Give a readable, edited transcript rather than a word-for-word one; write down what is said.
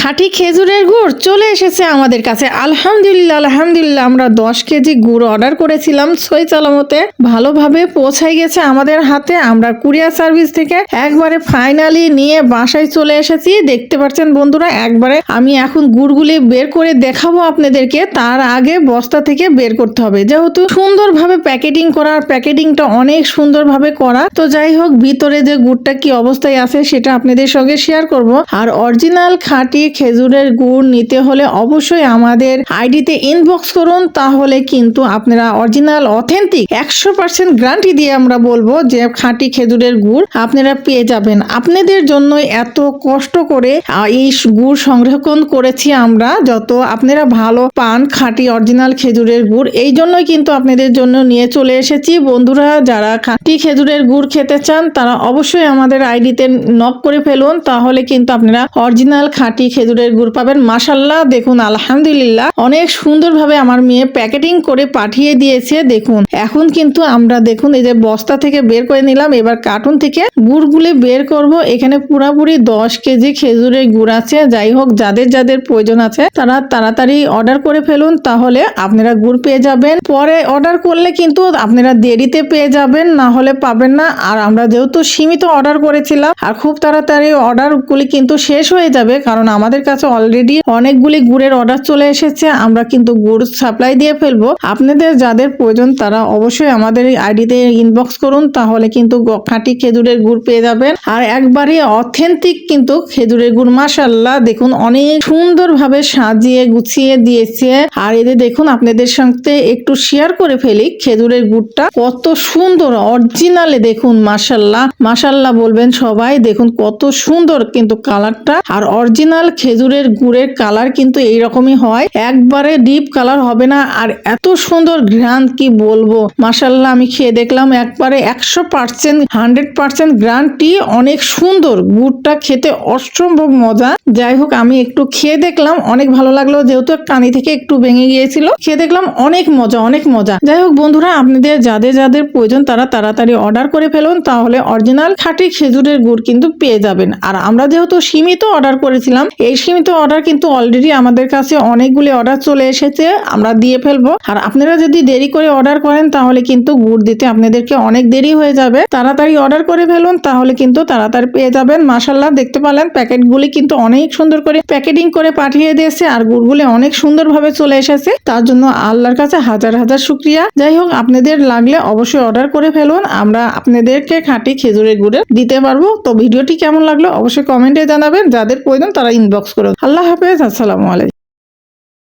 খাঁটি খেজুরের গুড় চলে এসেছে আমাদের কাছে। আলহামদুলিল্লাহ আলহামদুলিল্লাহ, আমরা 10 কেজি গুড় অর্ডার করেছিলাম, সই সালামতে ভালোভাবে পৌঁছাই গেছে আমাদের হাতে। আমরা কুরিয়ার সার্ভিস থেকে একবারে ফাইনালি নিয়ে বাসায় চলে এসেছি। দেখতে পাচ্ছেন বন্ধুরা, একবারে আমি এখন গুড়গুলি বের করে দেখাবো আপনাদেরকে। তার আগে বস্তা থেকে বের করতে হবে, যেহেতু সুন্দরভাবে প্যাকেটিং করা, প্যাকেটিংটা অনেক সুন্দরভাবে করা। তো যাই হোক, ভিতরে যে গুড়টা কি অবস্থায় আছে সেটা আপনাদের সঙ্গে শেয়ার করব। আর অরিজিনাল খাঁটি খেজুরের গুড় নিতে হলে অবশ্যই আমাদের আইডিতে ইনবক্স করুন, তাহলে কিন্তু আপনারা অরিজিনাল অথেন্টিক 100% গ্যারান্টি দিয়ে আমরা বলবো যে খাঁটি খেজুরের গুড় আপনারা পেয়ে যাবেন। আপনাদের জন্য এত কষ্ট করে এই গুড় সংরক্ষণ করেছি আমরা, যত আপনারা ভালো পান খাঁটি অরিজিনাল খেজুরের গুড়, এই জন্যই কিন্তু আপনাদের জন্য নিয়ে চলে এসেছি। বন্ধুরা, যারা খাঁটি খেজুরের গুড় খেতে চান তারা অবশ্যই আমাদের আইডিতে নক করে ফেলুন, তাহলে কিন্তু আপনারা অরিজিনাল খাঁটি খেজুরের গুড় পাবেন। মাশাআল্লাহ, দেখুন আলহামদুলিল্লাহ অনেক সুন্দরভাবে আমার মেয়ে প্যাকেটিং করে পাঠিয়ে দিয়েছে। দেখুন এখন কিন্তু আমরা দেখুন এই যে বস্তা থেকে বের করে নিলাম, এবার কার্টুন থেকে গুড়গুলি বের করব। এখানে পুরাপুরি 10 কেজি খেজুরের গুড় আছে। যাই হোক, যাদের যাদের প্রয়োজন আছে তারা তাড়াতাড়ি অর্ডার করে ফেলুন, তাহলে আপনারা গুড় পেয়ে যাবেন। পরে অর্ডার করলে কিন্তু আপনারা দেরিতে পেয়ে যাবেন, না হলে পাবেন না। আর আমরা যেহেতু সীমিত অর্ডার করেছিলাম আর খুব তাড়াতাড়ি অর্ডারগুলি কিন্তু শেষ হয়ে যাবে, কারণ আমাদের কাছে অলরেডি অনেকগুলি গুড়ের অর্ডার চলে এসেছে। আমরা কিন্তু গুড় সাপ্লাই দিয়ে ফেলবো। আপনাদের যাদের প্রয়োজন তারা অবশ্যই আমাদের আইডিতে ইনবক্স করুন, তাহলে কিন্তু খাঁটি খেজুরের গুড় পেয়ে যাবেন। আর একবারে অথেন্টিক কিন্তু খেজুরের গুড়। মাশাআল্লাহ, দেখুন অনেক সুন্দরভাবে সাজিয়ে গুছিয়ে দিয়েছে। আর এদের দেখুন, আপনাদের সঙ্গে একটু শেয়ার করে ফেলি খেজুরের গুড়টা কত সুন্দর অরিজিনালে। দেখুন মাশাআল্লাহ মাশাআল্লাহ বলবেন সবাই। দেখুন কত সুন্দর কিন্তু কালারটা। আর অরিজিনাল খেজুরের গুড়ের কালার কিন্তু এইরকমই হয়, একবারে ডিপ কালার হবে না। আর এত সুন্দর ঘ্রাণ কি বলবো। মাশাআল্লাহ, আমি খেয়ে দেখলাম, একবারে 100% 100% গ্যারান্টি। অনেক সুন্দর গুড়টা, খেতে অসম্ভব মজা। যাই হোক, আমি একটু খেয়ে দেখলাম, অনেক ভালো লাগলো, যেহেতু কানি থেকে একটু ভেঙে গিয়েছিল। খেয়ে দেখলাম অনেক মজা অনেক মজা। যাই হোক বন্ধুরা, আপনাদের যাদের যাদের প্রয়োজন তারা তাড়াতাড়ি অর্ডার করে ফেলুন, তাহলে অরিজিনাল খাঁটি খেজুরের গুড় কিন্তু পেয়ে যাবেন। আর আমরা যেহেতু সীমিত অর্ডার করেছিলাম, এই সীমিত অর্ডার কিন্তু অলরেডি আমাদের কাছে অনেকগুলি অর্ডার চলে এসেছে, আমরা দিয়ে ফেলবো। আর আপনারা যদি দেরি করে অর্ডার করেন তাহলে কিন্তু গুড় দিতে আপনাদেরকে অনেক দেরি হয়ে যাবে। তাড়াতাড়ি অর্ডার করে ফেলুন, তাহলে কিন্তু তাড়াতাড়ি পেয়ে যাবেন। মাশাআল্লাহ, দেখতে পেলেন প্যাকেটগুলি কিন্তু অনেক সুন্দর করে প্যাকেটিং করে পাঠিয়ে দিয়েছে। আর গুড়গুলি অনেক সুন্দরভাবে চলে এসেছে, তার জন্য আল্লাহর কাছে হাজার হাজার শুকরিয়া। যাই হোক, আপনাদের লাগলে অবশ্যই অর্ডার করে ফেলুন, আমরা আপনাদেরকে খাঁটি খেজুরের গুড়ে দিতে পারবো। তো ভিডিওটি কেমন লাগলো অবশ্যই কমেন্টে জানাবেন। যাদের প্রয়োজন তারা ইনবক্স করুন। আল্লাহ হাফেজ, আসসালামু আলাইকুম।